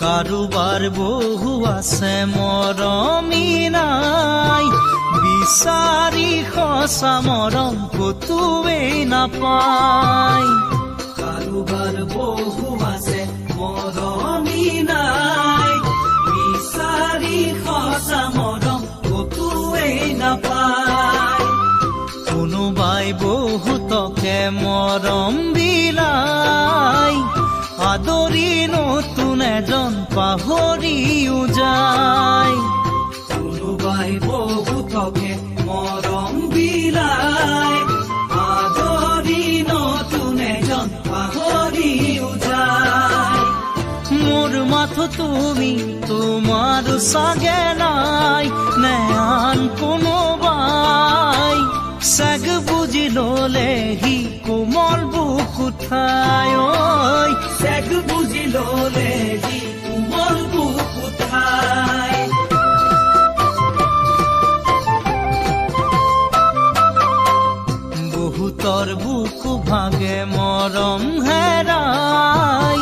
কাৰোবাৰ বহু আছে মৰমী নাই, বিচাৰি সঁচা মৰম কতোৱেই নাপায়। কাৰোবাৰ বহু আছে মৰমী নাই, বিচাৰি সঁচা মৰম কতোৱেই নাপায়। কোনোবাই বহুতকে মৰম বিলাই, আদৰি নতুন এজন পাহৰিও যায়। কোনোবাই বহুতকে মৰম বিলাই, আদৰি নতুন এজন পাহৰিও যায়। মোৰ মাথো তুমি তোমাৰ চাগে নাই, নে আন কোনোবাই চাগ বুজি ললে হি কোমল বুকুত ঠাই। চাগ বুজি ললে হি কোমল বুকুত ঠাই। বহুতৰ বুকু ভাগে মৰম হেৰাই,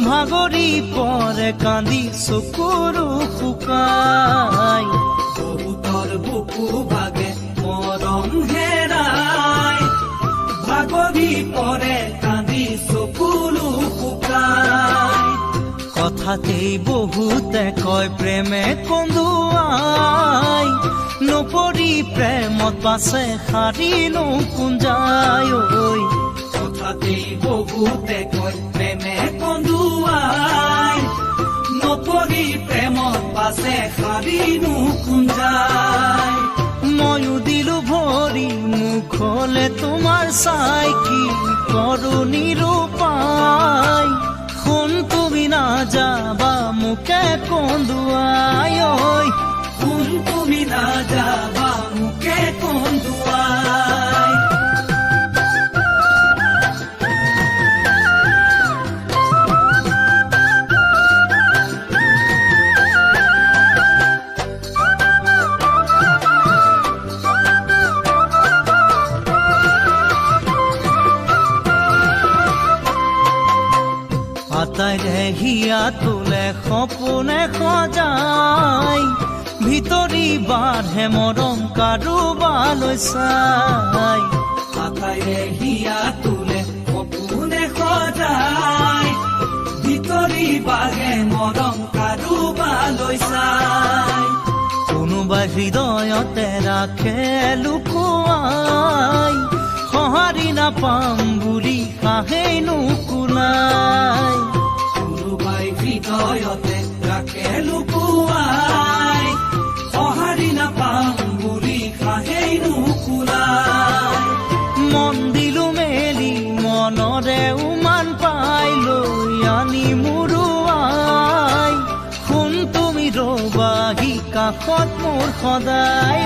ভাগৰি পৰে কান্দি চকুৰো শুকাই। বহুতৰ বুকু ভাগে মৰম হেৰাই, ভাগৰি পৰে কান্দি চকুৰো শুকাই। কথাতেই বহুতে কয় প্ৰেমে কন্দুৱাই, নপৰি প্ৰেমত বাছে শাৰীনো কুঞ্জাই। কথাতেই বহুতে কয় প্ৰেমে কন্দুৱাই, নপৰি প্ৰেমত বাছে শাৰীনো কুঞ্জাই। ময়ো দিলো ভৰি মুখলে তোমাৰ চাই, কি কৰো নিৰূপাই। শুন তুমি নাযাবা মোকে কন্দুৱাই, শুন তুমি নাযাবা মোকে কন্দুৱাই। আটাইৰে হিয়া তোলে সপোনে সজাই, ভিতৰি বাঢ়ে মৰম কাৰোবালৈ চাই। আটাইৰে হিয়া তোলে সপোনে সজাই, ভিতৰি বাঢ়ে মৰম কাৰোবালৈ চাই। কোনোবাই হৃদয়তে ৰাখে লুকুৱাই, সঁহাৰি নাপাম বুলি কাহেই নুকুলাই। কোনোবাই হৃদয়তে ৰাখে লুকুৱাই, সঁহাৰি নাপাম বুলি কাহেই নুকুলাই। মন দিলো মেলি মনৰে উমান পাই, লৈ আনি মুৰুৱাই। শুন তুমি ৰবাহি কাষত মোৰ সদায়,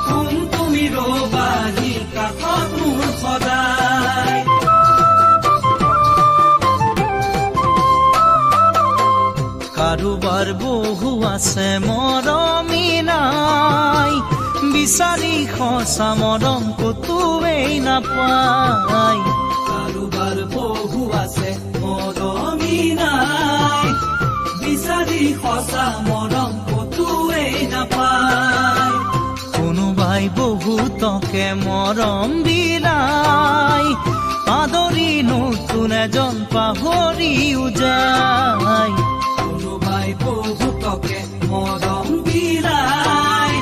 শুন তুমি ৰবাহি কাষত মোৰ সদায়। কাৰোবাৰ বহু আছে মৰমী নাই, বিচাৰি সঁচা মৰম কতোৱেই নাপায়। কাৰোবাৰ বহু আছে মৰমী নাই, বিচাৰি সঁচা মৰম কতোৱেই নাপায়। কোনোবাই বহুতকে মৰম বিলাই, আদৰি নতুন এজন পাহৰিও যায়। কোনোবাই বহুতকে মৰম বিলাই,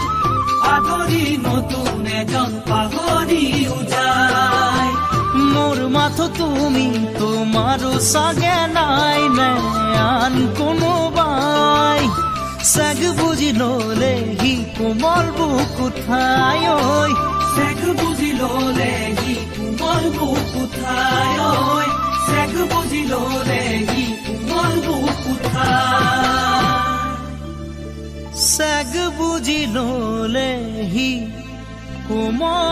আদৰি নতুন এজন পাহৰিও যায়। মোৰ মাথো তুমি তোমাৰো চাগে নাই, নে আন কোনোবাই চাগ বুজি ললে হি কোমল বুকুত ঠাই। চাগ বুজি ললে হি কোমল বুকুত ঠাই, চাগ বুজি ললে হি কোমল বুকুত ঠাই। চাগ বুজি ললে হি কোমল